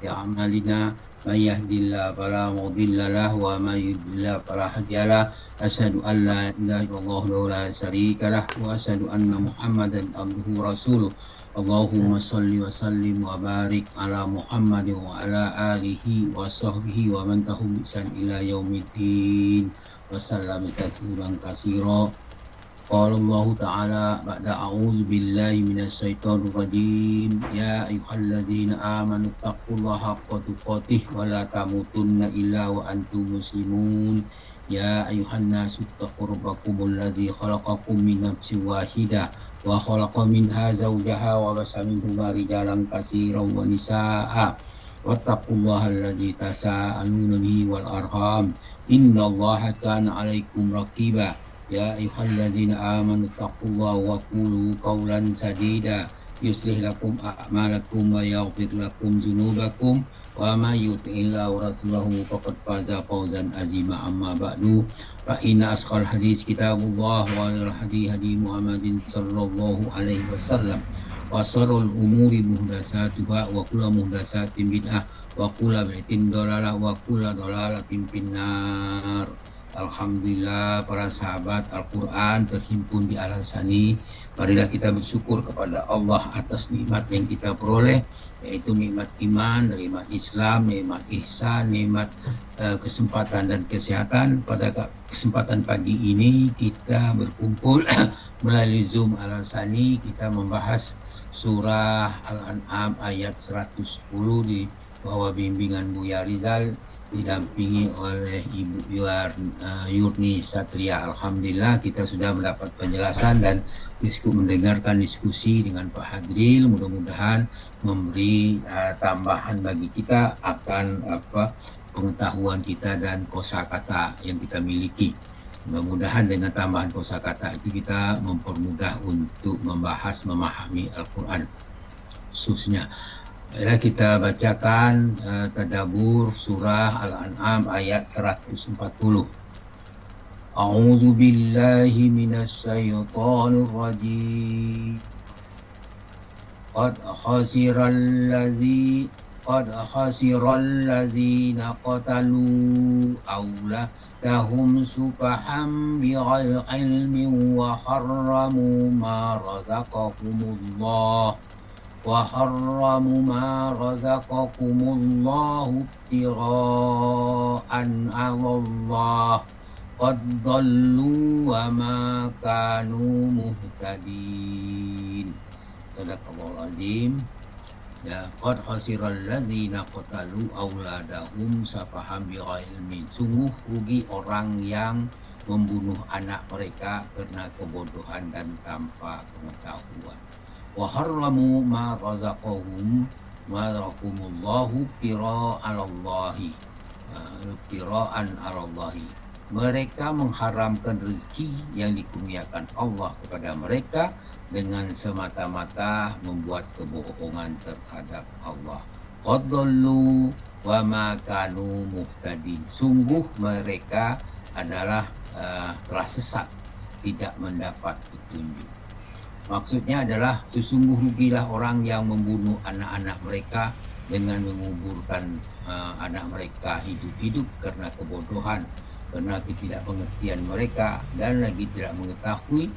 أعمالنا من يهد الله فلا مضل له ومن يضلل فلا هادي له أشهد أن لا إله إلا الله وحده لا شريك له وأشهد أن محمدا عبده ورسوله اللهم صل وسلم وبارك على محمد وعلى آله وصحبه ومن تبعهم بإحسان إلى يوم الدين وسلم تسليما كثيرا. قال الله تعالى بعد أعوذ بالله من الشيطان الرجيم يا أيها الذين آمنوا اتقوا الله حق تقاته ولا تموتن إلا وأنتم مسلمون يا أيها الناس اتقوا ربكم الذي خلقكم من نفس واحدة وخلق منها زوجها وبث منهما رجالا كثيرا ونساء واتقوا الله الذي تساءلون به والأرحام إن الله كان عليكم رقيبا يا أيها الذين آمنوا اتقوا الله وقولوا قولا سديدا يصلح لكم أعمالكم ويغفر لكم ذنوبكم وما يطع الله ورسوله فقد فاز فوزا عظيما أما بعد فإن أصدق الحديث كتاب الله وخير الهدي هدي محمد صلى الله عليه وسلم وشر الأمور محدثاتها وكل محدثات بدعة وكل بدعة ضلالة وكل ضلالة في النار. Alhamdulillah para sahabat Al-Quran terhimpun di Al-Hasani. Marilah kita bersyukur kepada Allah atas nikmat yang kita peroleh, yaitu nikmat iman, nikmat Islam, nikmat ihsan, nikmat kesempatan dan kesehatan. Pada kesempatan pagi ini kita berkumpul melalui Zoom Al-Hasani. Kita membahas surah Al-An'am ayat 110 di bawah bimbingan Buya Rizal, didampingi oleh Ibu Yurni Satria. Alhamdulillah kita sudah mendapat penjelasan dan mendengarkan diskusi dengan Pak Hadril. Mudah-mudahan memberi tambahan bagi kita akan pengetahuan kita dan kosakata yang kita miliki. Mudah-mudahan dengan tambahan kosakata itu kita mempermudah untuk membahas, memahami Al-Quran khususnya. Kita bacakan tadabbur surah Al-An'am ayat 140. A'udzu billahi minasy syaithanir rajim. Qad khasiral ladzina qatalu auladahum subham bighairi ilmin wa harramu ma razaqakumullah وحرموا ما رزقكم الله ابتغاء على الله قد ضلوا وما كانوا مهتدين. Sadaqallahul azim. Ya, qad khasiral ladzina qatalu auladahum safaham bighairi ilmin. Sungguh rugi orang yang membunuh anak mereka karena kebodohan dan tanpa pengetahuan. Wa harramu ma razaqahum ma razaqakumullahu ibtira'an 'alallahi. Mereka mengharamkan rezeki yang dikurniakan Allah kepada mereka dengan semata-mata membuat kebohongan terhadap Allah. Qad dhallu wa ma kanu muhtadin. Sungguh mereka adalah telah sesat, tidak mendapat petunjuk. Maksudnya adalah sesungguh rugilah orang yang membunuh anak-anak mereka dengan menguburkan anak mereka hidup-hidup karena kebodohan, karena ketidakpengertian mereka dan lagi tidak mengetahui.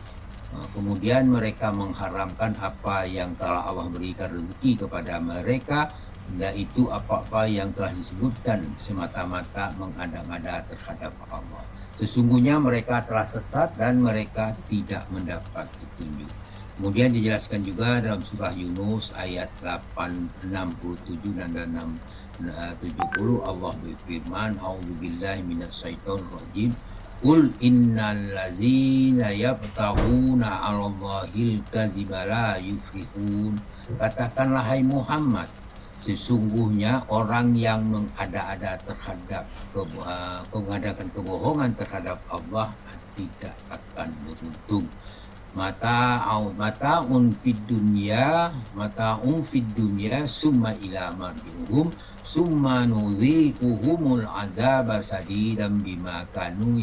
Kemudian mereka mengharamkan apa yang telah Allah berikan rezeki kepada mereka, yaitu apa-apa yang telah disebutkan semata-mata mengada-ngada terhadap Allah. Sesungguhnya mereka telah sesat dan mereka tidak mendapat petunjuk. Kemudian dijelaskan juga dalam surah Yunus ayat 867 dan 670 Allah berfirman, A'udzubillahi minasyaitonir rajim. Qul innal ladzina yabtaghuna 'alallahil kadziba la yuflihun. Katakanlah hai Muhammad, sesungguhnya orang yang mengada-ada terhadap mengadakan kebohongan terhadap Allah tidak akan beruntung. Mata'un fid dunya summa ila marji'uhum summa nudhiquhumul azaba sadidan bima kanu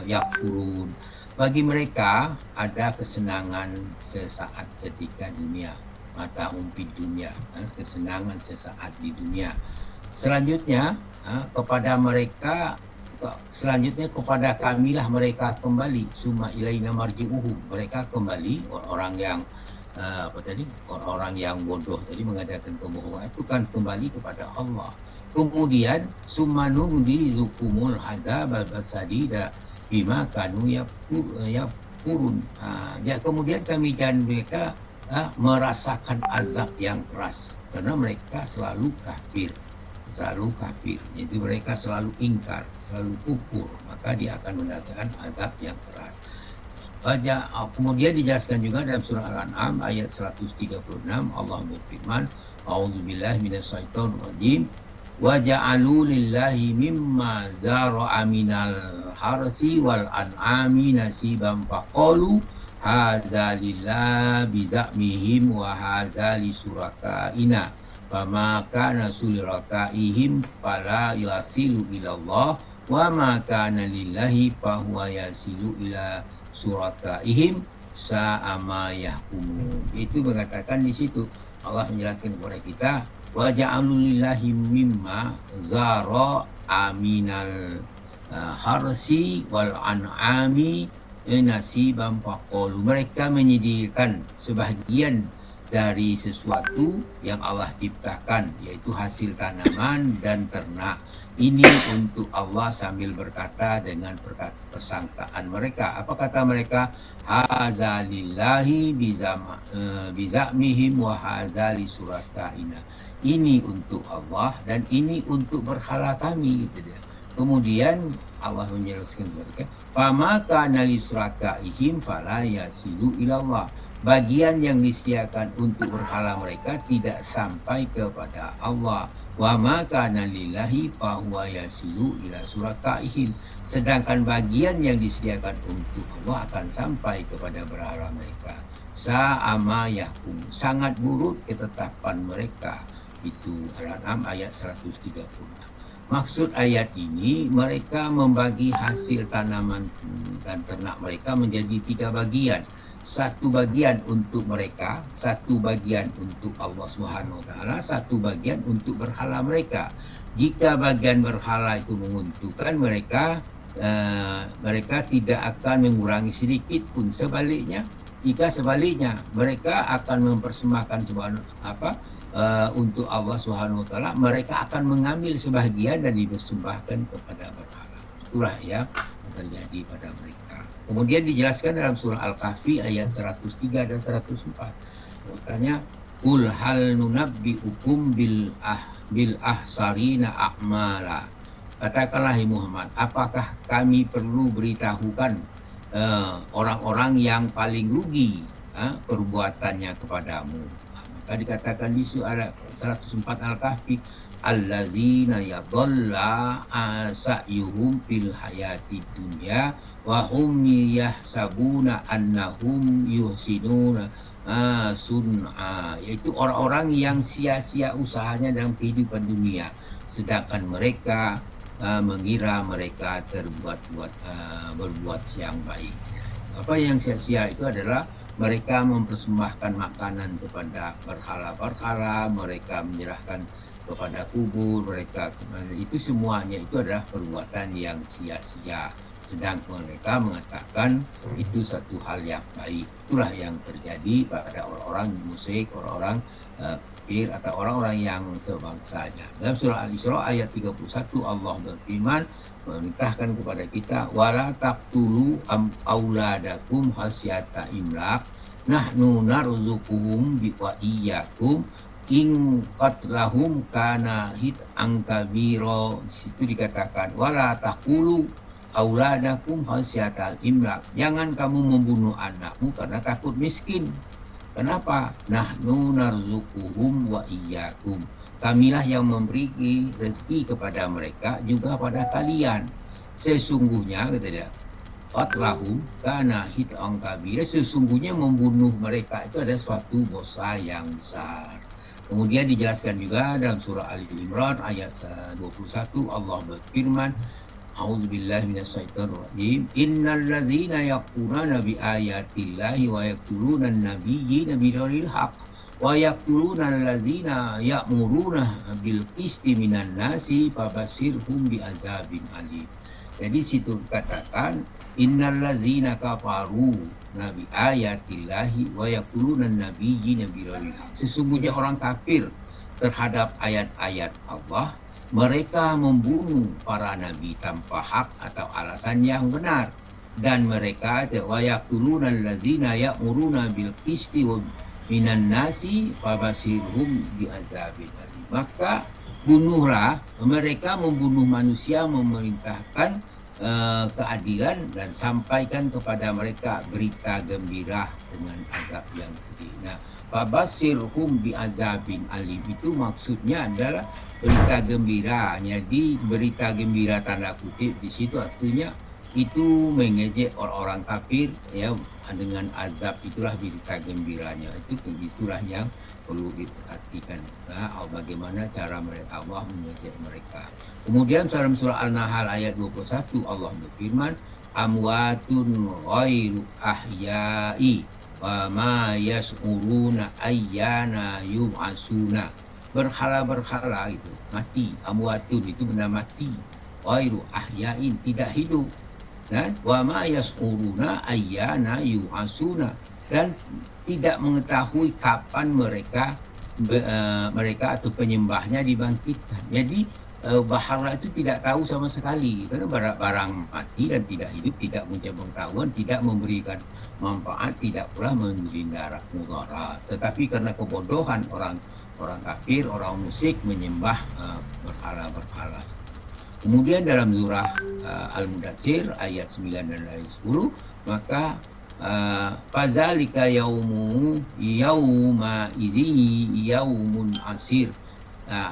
yakfurun. Bagi mereka ada kesenangan sesaat ketika dunia, mata'um fid dunya, kesenangan sesaat di dunia. Selanjutnya kepada mereka kepada kamilah mereka kembali, summa ilaina marji'uhum, mereka kembali orang yang orang yang bodoh tadi mengadakan kebohongan itu kan kembali kepada Allah. Kemudian summa nughdizukumul hadzab al-sadida bima kanu yapurun. Ya, kemudian kami jangan mereka merasakan azab yang keras karena mereka selalu kafir. Jadi mereka selalu ingkar, selalu kufur, maka dia akan merasakan azab yang keras. Kemudian dijelaskan juga dalam surah Al-An'am ayat 136, Allah berfirman, A'udzubillahi minasyaitonir rajim, wa ja'alu lillahi mimma zara'a minal harsi wal an'ami nasiban faqalu hadza lillahi bizamihim wa hadza li surakaina fama kana sulirakaihim fala yasilu ilallah wa ma kana lillahi fahuwa yasilu ila surakaihim sa'ama yahkumun. Itu mengatakan di situ Allah menjelaskan kepada kita wa ja'alu lillahi mimma zara aminal harsi wal an'ami nasiban faqalu, mereka menyediakan sebahagian dari sesuatu yang Allah ciptakan, yaitu hasil tanaman dan ternak. Ini untuk Allah sambil berkata dengan persangkaan mereka. Apa kata mereka? Haza lillahi bizamihim wa haza li surakaina. Ini untuk Allah dan ini untuk berhala kami, gitu dia. Kemudian Allah menjelaskan mereka, fama kana li surakaihim fala yasilu ilallah. Bagian yang disediakan untuk berhala mereka tidak sampai kepada Allah. Wa ma kana lillahi fa huwa yasilu ila surakaihim. Sedangkan bagian yang disediakan untuk Allah akan sampai kepada berhala mereka. Sa'ama yahkum, sangat buruk ketetapan mereka. Itu Al-An'am ayat 136. Maksud ayat ini, mereka membagi hasil tanaman dan ternak mereka menjadi 3 bagian. 1 bagian untuk mereka, 1 bagian untuk Allah Subhanahu wa taala, 1 bagian untuk berhala mereka. Jika bagian berhala itu menguntungkan mereka, mereka tidak akan mengurangi sedikit pun. Sebaliknya, jika sebaliknya mereka akan mempersembahkan untuk Allah Subhanahu wa taala, mereka akan mengambil sebahagian dan dipersembahkan kepada berhala. Itulah yang terjadi pada mereka. Kemudian dijelaskan dalam surah Al-Kahfi ayat 103 dan 104. Katanya, "Qul hal nunabbi'ukum bil ahsarina a'mala." Katakanlah Muhammad, apakah kami perlu beritahukan orang-orang yang paling rugi perbuatannya kepadamu? Maka dikatakan di surah 104 Al-Kahfi, allazina yadalla sa'yuhum fil hayati dunya wa hum yahsabuna annahum yuhsinuna sun'a, yaitu orang-orang yang sia-sia usahanya dalam kehidupan dunia, sedangkan mereka mengira mereka berbuat yang baik. Apa yang sia-sia itu adalah mereka mempersembahkan makanan kepada berhala-berhala, mereka menyerahkan kepada kubur, mereka itu semuanya itu adalah perbuatan yang sia-sia. Sedang mereka mengatakan itu satu hal yang baik. Itulah yang terjadi pada orang-orang musyrik, orang-orang kafir atau orang-orang yang sebangsanya. Dalam surah Al-Isra ayat 31 Allah berfirman, memerintahkan kepada kita, wala taqtulu auladakum hasyata imlaq nahnu narzuquhum wa iyyakum in qatlahum kana hit angkabiro. Situ dikatakan wala taqulu auladakum hasyatal imlaq, jangan kamu membunuh anakmu karena takut miskin. Kenapa? Nahnu narzuquhum wa iyyakum, kamilah yang memberi rezeki kepada mereka juga pada kalian. Sesungguhnya kata dia, qatlahum kana hit'an kabira, sesungguhnya membunuh mereka itu ada suatu dosa yang besar. Kemudian dijelaskan juga dalam surah Ali Imran ayat 21 Allah berfirman, A'udzubillahi minasyaitonirrajim. Innal ladzina yaquluna bi ayatillahi wa yaqtuluna an-nabiyyina bighairil haqq wa yaqtuluna allazina ya'muruna bil qisti minan nasi fabashirhum bi azabin alim. Jadi situ katakan innal ladzina kafaru nabi ayatillahi wa yaqtuluna nabiyina bighairi haq. Sesungguhnya orang kafir terhadap ayat-ayat Allah, mereka membunuh para nabi tanpa hak atau alasan yang benar, dan mereka wa yaqtuluna allazina ya'muruna bil qisti minan nasi fabashirhum bi'adzabin alim. Maka bunuhlah mereka, membunuh manusia, memerintahkan keadilan, dan sampaikan kepada mereka berita gembira dengan azab yang sedih. Nah, fabashirhum bi'adzabin alim itu maksudnya adalah berita gembira. Jadi berita gembira tanda kutip di situ artinya itu mengejek orang-orang kafir ya, dengan azab. Itulah berita gembiranya. Itulah yang perlu diperhatikan. Nah, bagaimana cara mereka Allah mengejek mereka. Kemudian dalam surah Al-Nahl ayat 21 Allah berfirman, amwatun ghairu ahya'i wa ma yas'uruna ayyana yub'asuna. Berhala-berhala itu mati. Amwatun itu benda mati. Ghairu ahya'in, tidak hidup. Dan wa ma yas'uruna ayyana yu'asuna, dan tidak mengetahui kapan mereka atau penyembahnya dibangkitkan. Jadi berhala itu tidak tahu sama sekali, karena barang mati dan tidak hidup, tidak punya pengetahuan, tidak memberikan manfaat, tidak pula memberi mudarat. Tetapi karena kebodohan orang kafir, orang musyrik menyembah berhala-berhala. Kemudian dalam surah Al-Mudatsir ayat 9 dan ayat 10, maka fazalika yauma izi yaumun asir.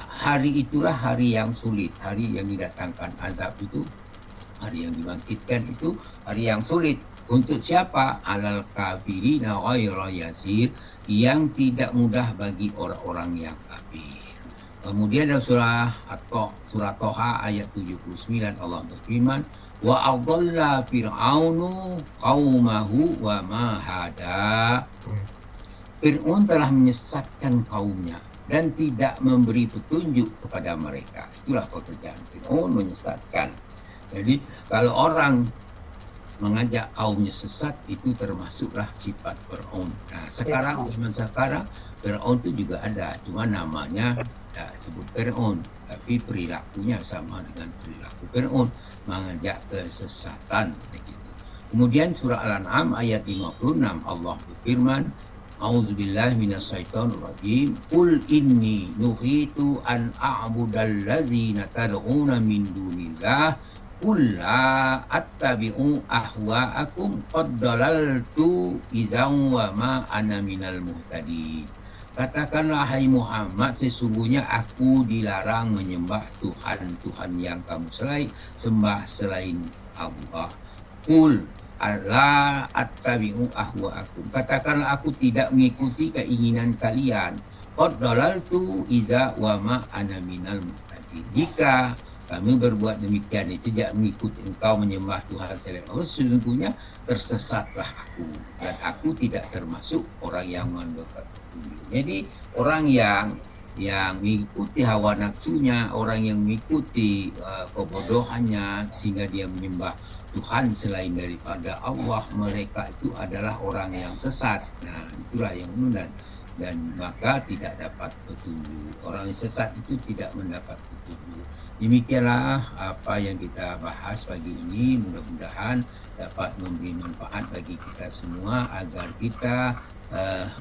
Hari itulah hari yang sulit, hari yang didatangkan azab itu, hari yang dibangkitkan itu hari yang sulit. Untuk siapa? Alal kafirina ghairu yasir, yang tidak mudah bagi orang-orang yang kafir. Kemudian dalam surah Toha ayat 79 Allah berfirman, wa adalla fir'aunu qaumahu wa ma hada. Fir'aun telah menyesatkan kaumnya dan tidak memberi petunjuk kepada mereka. Itulah pekerjaan Fir'aun, menyesatkan. Jadi kalau orang mengajak kaumnya sesat, itu termasuklah sifat Fir'aun. Nah, zaman sekarang Fir'aun itu juga ada, cuma namanya sebut Fir'aun, tapi perilakunya sama dengan perilaku Fir'aun, mengajak kesesatan begitu. Kemudian surah Al-An'am ayat 56 Allah berfirman, a'udzubillahi minasyaitonir rajim, qul inni nuhitu an a'budal ladzina tad'una min dunillah qul la attabi'u ahwa'akum qad dalaltu idzan wa ma ana minal muhtadin. Katakanlah hai Muhammad, sesungguhnya aku dilarang menyembah Tuhan yang kamu sembah selain Allah. Qul la attabi'u ahwa'akum, katakanlah aku tidak mengikuti keinginan kalian. Qad dalaltu iza wa ma ana minal muhtadin. Jika kami berbuat demikian, tidak mengikuti engkau menyembah Tuhan selain Allah, sesungguhnya tersesatlah aku, dan aku tidak termasuk orang yang mendapat petunjuk. Jadi orang yang mengikuti hawa nafsunya, orang yang mengikuti kebodohannya sehingga dia menyembah Tuhan selain daripada Allah, mereka itu adalah orang yang sesat. Nah, itulah yang benar, dan maka tidak dapat petunjuk. Orang yang sesat itu tidak mendapat petunjuk. Demikianlah apa yang kita bahas pagi ini, mudah-mudahan dapat memberi manfaat bagi kita semua agar kita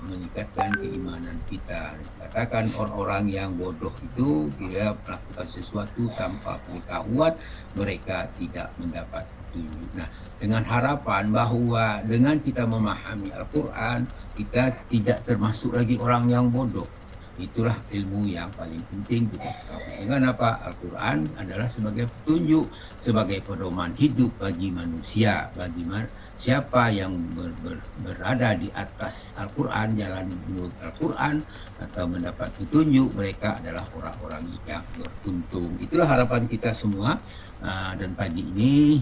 meningkatkan keimanan kita. Katakan orang-orang yang bodoh itu dia melakukan sesuatu tanpa pengetahuan, mereka tidak mendapat petunjuk. Nah, dengan harapan bahwa dengan kita memahami Al-Quran, kita tidak termasuk lagi orang yang bodoh. Itulah ilmu yang paling penting kita ketahui. Dengan apa? Al-Quran adalah sebagai petunjuk, sebagai pedoman hidup bagi manusia. Bagi siapa yang berada di atas Al-Quran, jalan menurut Al-Quran atau mendapat petunjuk, mereka adalah orang-orang yang beruntung. Itulah harapan kita semua. Dan pagi ini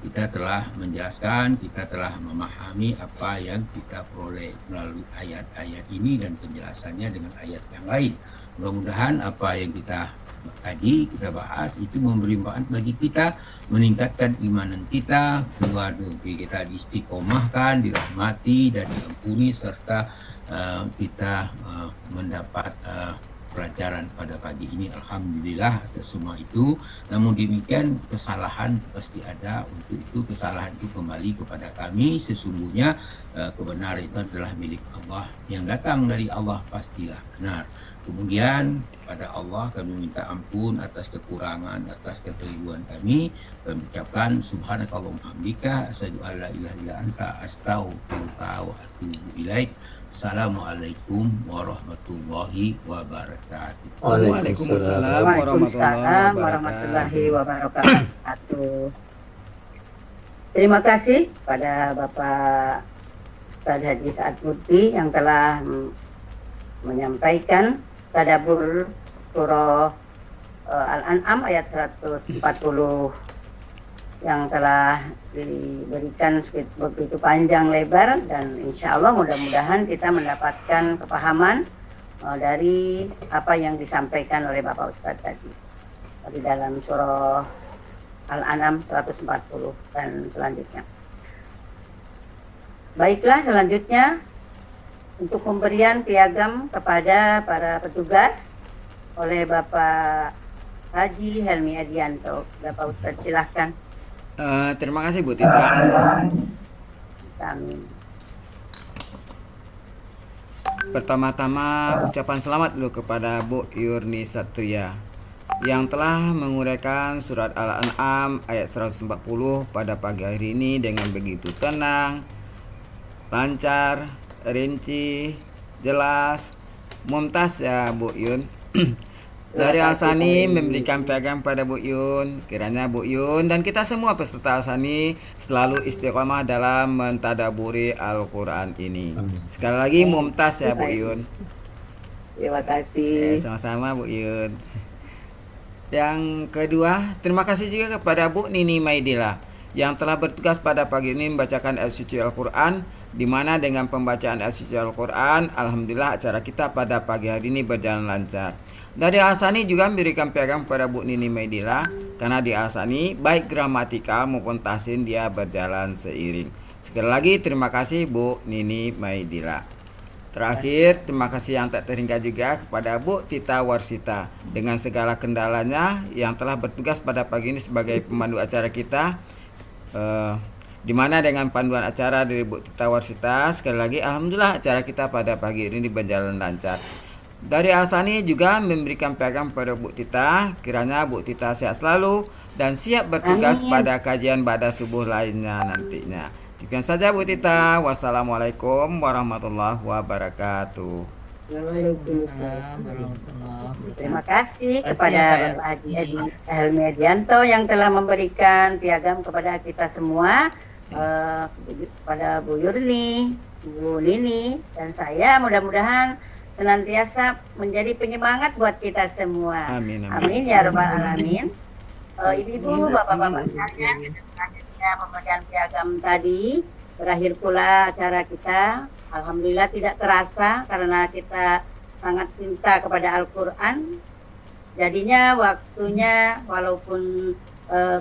kita telah menjelaskan, kita telah memahami apa yang kita peroleh melalui ayat-ayat ini dan penjelasannya dengan ayat yang lain. Mudah-mudahan apa yang kita kaji, kita bahas itu memberi manfaat bagi kita, meningkatkan imanan kita, sehingga kita istiqomahkan, dirahmati dan diampuni, serta kita mendapat pelajaran pada pagi ini. Alhamdulillah atas semua itu. Namun demikian kesalahan pasti ada. Untuk itu kesalahan itu kembali kepada kami. Sesungguhnya kebenaran itu adalah milik Allah. Yang datang dari Allah pastilah benar. Kemudian pada Allah kami minta ampun atas kekurangan, atas kekeliruan kami. Kami ucapkan subhanakallahumma hamdika asyhadu an la ilaha illa anta astaghfiruka wa atubu ilaik. Assalamualaikum warahmatullahi wabarakatuh. Waalaikumsalam warahmatullahi wabarakatuh. Terima kasih pada Bapak Ustaz Haji Sa'ad Lutfi yang telah menyampaikan tadabbur surah Al-An'am ayat 140 yang telah diberikan begitu panjang lebar, dan insya Allah mudah-mudahan kita mendapatkan kepahaman dari apa yang disampaikan oleh Bapak Ustadz tadi di dalam surah Al-An'am 140 dan selanjutnya. Baiklah, selanjutnya untuk pemberian piagam kepada para petugas oleh Bapak Haji Helmi Adianto. Bapak Ustadz silahkan. Terima kasih Bu Tita. Amin. Pertama-tama ucapan selamat dulu kepada Bu Yurni Satria yang telah menguraikan surat Al-An'am ayat 140 pada pagi hari ini dengan begitu tenang, lancar, rinci, jelas, mumtaz ya Bu Yun. Dari Al-Sani memberikan piagam pada Bu Yun. Kiranya Bu Yun dan kita semua peserta Al-Sani selalu istiqomah dalam mentadaburi Al-Quran ini. Sekali lagi mumtaz ya Bu Yun. Terima kasih. Sama-sama Bu Yun. Yang kedua, terima kasih juga kepada Bu Nini Maidila yang telah bertugas pada pagi ini membacakan ayat suci Al-Quran, di mana dengan pembacaan ayat suci Al-Quran, alhamdulillah acara kita pada pagi hari ini berjalan lancar. Dari Al-Sani juga memberikan piagam kepada Bu Nini Maidila, karena di Al-Sani baik gramatikal maupun tahsin dia berjalan seiring. Sekali lagi terima kasih Bu Nini Maidila. Terakhir, terima kasih yang tak terhingga juga kepada Bu Tita Warsita dengan segala kendalanya yang telah bertugas pada pagi ini sebagai pemandu acara kita. Di mana dengan panduan acara dari Bu Tita Warsita, sekali lagi alhamdulillah acara kita pada pagi ini berjalan lancar. Dari Al-Sani juga memberikan piagam kepada Bu Tita, kiranya Bu Tita sehat selalu dan siap bertugas pada kajian pada subuh lainnya nantinya. Demikian saja Bu Tita. Wassalamualaikum warahmatullahi wabarakatuh. Waalaikumsalam warahmatullahi. Terima kasih kepada Bapak Haji Helmi Adianto yang telah memberikan piagam kepada kita semua, kepada Bu Yurni, Bu Nini, dan saya. Mudah-mudahan senantiasa menjadi penyemangat buat kita semua. Amin, amin. Amin ya rabbal alamin. Ibu-ibu, bapak-bapak sekalian, selanjutnya pemberian piagam tadi berakhir pula acara kita. Alhamdulillah tidak terasa karena kita sangat cinta kepada Al-Quran. Jadinya waktunya walaupun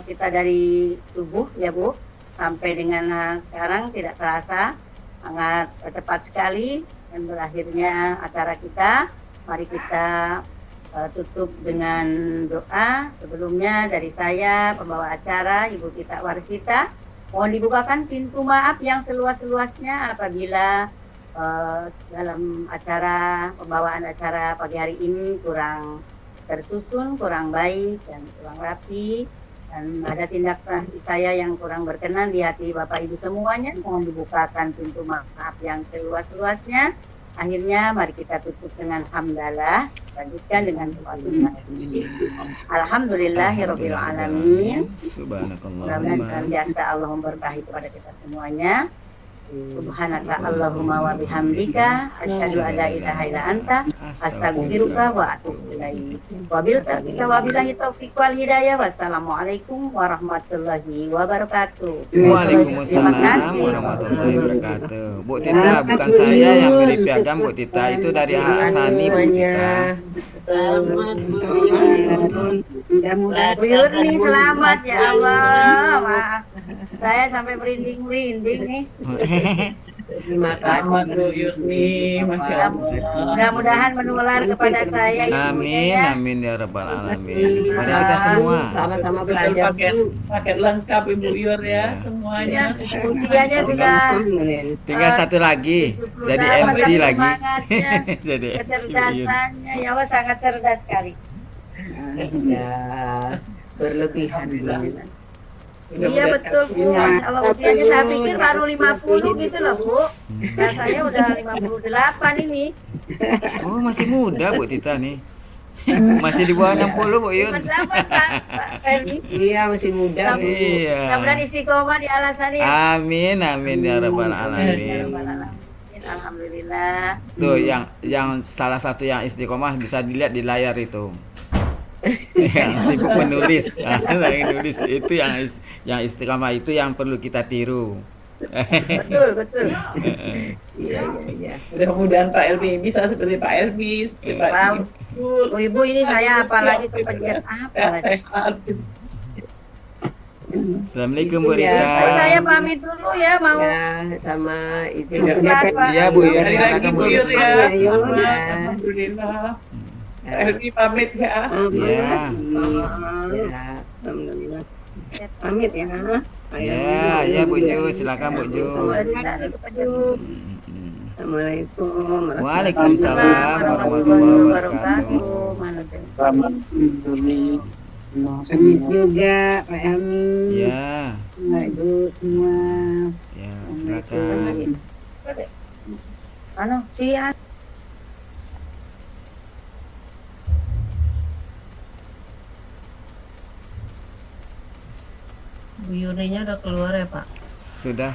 kita dari subuh ya Bu, sampai dengan sekarang tidak terasa, sangat cepat sekali. Dan berakhirnya acara kita, mari kita tutup dengan doa. Sebelumnya dari saya, pembawa acara Ibu Tita Warsita, mohon dibukakan pintu maaf yang seluas-luasnya apabila dalam acara, pembawaan acara pagi hari ini kurang tersusun, kurang baik, dan kurang rapi, dan ada tindakan saya yang kurang berkenan di hati Bapak Ibu semuanya. Mohon dibukakan pintu maaf yang seluas-luasnya. Akhirnya mari kita tutup dengan hamdalah, lanjutkan dengan doa sunnah. Alhamdulillahirabbil alamin. Subhanakallahumma. Mudah-mudahan senantiasa Allah memberkahi kepada kita semuanya. Subhanaka Allahumma wa bihamdika asyhadu an la ilaha illa anta astaghfiruka wa atubu ilaik. Wabillahi taufiq wal hidayah. Wassalamualaikum warahmatullahi wabarakatuh. Waalaikumsalam warahmatullahi wabarakatuh. Bu Tita, bukan saya yang beri piagam, Bu Tita, itu dari Asani, Bu Tita. Mudah-mudahan Bu Yurni selamat ya Allah. Maaf. Saya sampai merinding-merinding nih. Terima kasih Bu Yurni, Masya Allah. Mudah-mudahan menular kepada saya ibunya Amin, ya. amin ya rabbal alamin. Kepada kita semua. Sama-sama Iya, belajar. Paket lengkap Ibu Yur ya, semuanya. Ya, usianya sudah Tinggal satu lagi, jadi MC lagi. semangatnya, Jadi MC. kecerdasannya, ya Allah sangat cerdas sekali. Ya, berlebihan. Iya betul Bu, Masya Allah usianya saya pikir baru 50 gitu loh Bu. Dan saya udah 58 ini. Oh, masih muda Bu Tita nih. Masih di bawah 60 Bu Yun. Selamat Pak Ferdi. Iya, masih muda. Iya. Mudah-mudahan istiqomah di alasannya. Amin, amin ya rabbal alamin. Alhamdulillah. Tuh yang salah satu yang istiqomah bisa dilihat di layar itu. Yang sibuk menulis, yang nulis itu yang istiqomah itu yang perlu kita tiru. Betul. Iya. Mudah-mudahan Pak Elmi bisa seperti Pak Elmi, seperti Pak Wow. Ibu. Ibu ini saya apalagi kepencet apa lagi. Sehat. Assalamualaikum Bu Iya. Rita. Saya pamit dulu ya mau. Ya, sama izin Iya, Pak. Iya Bu Yun, Sekali lagi silakan Bu Bu Yun. Yur ya. Iya, Yur. Selamat, Alhamdulillah. Pak Elmi pamit ya. Ya. Ya. Alhamdulillah. Pamit ya. Ya Bu Ju, silakan Bu Ju. Assalamualaikum. Waalaikumsalam warahmatullahi wabarakatuh. Pamit juga Pak Helmi. Ya, Ibu semua. ya silakan. Anu, si Bu Yurinya udah keluar ya Pak? Sudah.